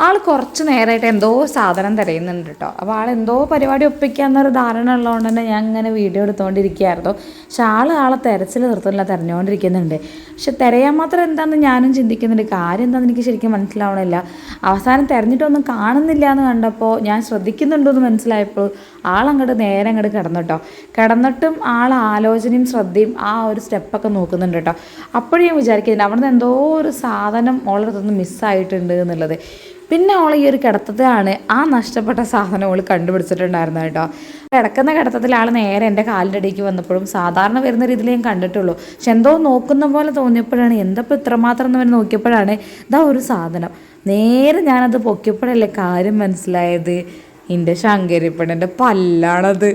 ആൾ കുറച്ച് നേരമായിട്ട് എന്തോ സാധനം തിരയുന്നുണ്ട് കേട്ടോ. അപ്പോൾ ആൾ എന്തോ പരിപാടി ഒപ്പിക്കാമെന്നൊരു ധാരണ ഉള്ളതുകൊണ്ട് തന്നെ ഞാൻ ഇങ്ങനെ വീഡിയോ എടുത്തുകൊണ്ടിരിക്കുകയായിരുന്നു. പക്ഷെ ആളെ തെരച്ചിൽ നിർത്തുന്നില്ല, തിരഞ്ഞുകൊണ്ടിരിക്കുന്നുണ്ട്. പക്ഷെ തിരയാൻ മാത്രം എന്താണെന്ന് ഞാനും ചിന്തിക്കുന്നുണ്ട്. കാര്യം എന്താണെന്ന് എനിക്ക് ശരിക്കും മനസ്സിലാവണില്ല. അവസാനം തിരഞ്ഞിട്ടൊന്നും കാണുന്നില്ല എന്ന് കണ്ടപ്പോൾ ഞാൻ ശ്രദ്ധിക്കുന്നുണ്ടെന്ന് മനസ്സിലായപ്പോൾ ആളങ്ങോട്ട് നേരെ അങ്ങോട്ട് കിടന്നു കേട്ടോ. കിടന്നിട്ടും ആൾ ആലോചനയും ശ്രദ്ധയും ആ ഒരു സ്റ്റെപ്പൊക്കെ നോക്കുന്നുണ്ട് കേട്ടോ. അപ്പോഴും ഞാൻ വിചാരിക്കുന്നുണ്ട് അവിടെ നിന്ന് എന്തോ ഒരു സാധനം ഓളുടെ അടുത്തുനിന്ന് മിസ്സായിട്ടുണ്ട് എന്നുള്ളത്. പിന്നെ ഓൾ ഈ ഒരു കിടത്തത്തിലാണ് ആ നഷ്ടപ്പെട്ട സാധനം ഓൾ കണ്ടുപിടിച്ചിട്ടുണ്ടായിരുന്നത് കേട്ടോ. കിടക്കുന്ന കിടത്തത്തിൽ ആൾ നേരെ എൻ്റെ കാലിൻ്റെ അടിക്ക് വന്നപ്പോഴും സാധാരണ വരുന്ന രീതിയിൽ ഞാൻ കണ്ടിട്ടുള്ളൂ. പക്ഷെ എന്തോ നോക്കുന്ന പോലെ തോന്നിയപ്പോഴാണ്, എന്തപ്പോൾ ഇത്രമാത്രം എന്ന് നോക്കിയപ്പോഴാണ് ഇതാ ഒരു സാധനം. നേരെ ഞാനത് പൊക്കിയപ്പോഴല്ലേ കാര്യം മനസ്സിലായത്, എൻ്റെ ശങ്കരിപ്പണൻ്റെ പല്ലാണത്.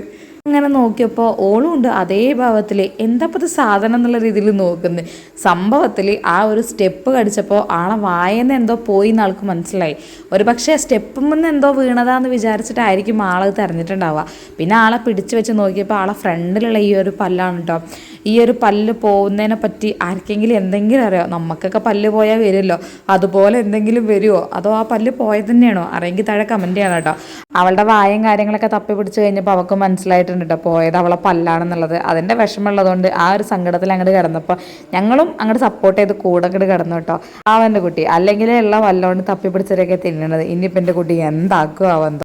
അങ്ങനെ നോക്കിയപ്പോൾ ഓളും ഉണ്ട് അതേ ഭാവത്തിൽ എന്താപ്പോൾ ഇത് സാധനം എന്നുള്ള രീതിയിൽ നോക്കുന്നത്. സംഭവത്തിൽ ആ ഒരു സ്റ്റെപ്പ് കടിച്ചപ്പോൾ ആളെ വായന്ന് എന്തോ പോയി എന്ന് ആൾക്ക് മനസ്സിലായി. ഒരു പക്ഷേ സ്റ്റെപ്പിൽ നിന്ന് എന്തോ വീണതാന്ന് വിചാരിച്ചിട്ടായിരിക്കും ആളത് തെരഞ്ഞിട്ടുണ്ടാവുക. പിന്നെ ആളെ പിടിച്ചു വെച്ച് നോക്കിയപ്പോൾ ആളെ ഫ്രണ്ടിലുള്ള ഈ ഒരു പല്ലാണ് കേട്ടോ. ഈ ഒരു പല്ല് പോകുന്നതിനെ പറ്റി ആർക്കെങ്കിലും എന്തെങ്കിലും അറിയോ? നമുക്കൊക്കെ പല്ല് പോയാൽ വരുമല്ലോ, അതുപോലെ എന്തെങ്കിലും വരുമോ, അതോ ആ പല്ല് പോയത് തന്നെയാണോ? അറിയെങ്കിൽ താഴെ കമൻറ്റ് ചെയ്യണം കേട്ടോ. അവളുടെ വായും കാര്യങ്ങളൊക്കെ തപ്പി പിടിച്ച് കഴിഞ്ഞപ്പോൾ അവൾക്ക് മനസ്സിലായിട്ടുണ്ട് കേട്ടോ പോയത് അവളെ പല്ലാണെന്നുള്ളത്. അതിൻ്റെ വിഷമമുള്ളതുകൊണ്ട് ആ ഒരു സങ്കടത്തിൽ അങ്ങോട്ട് കിടന്നപ്പോൾ ഞങ്ങളും അങ്ങോട്ട് സപ്പോർട്ട് ചെയ്ത് കൂടെ അങ്ങോട്ട് കിടന്നു കേട്ടോ. അവൻ്റെ കുട്ടി അല്ലെങ്കിൽ ഉള്ള വല്ലോണ്ട് തപ്പി പിടിച്ചവരൊക്കെ തിന്നണത്. ഇനിയിപ്പോൾ എൻ്റെ കുട്ടി എന്താക്കും അവൻ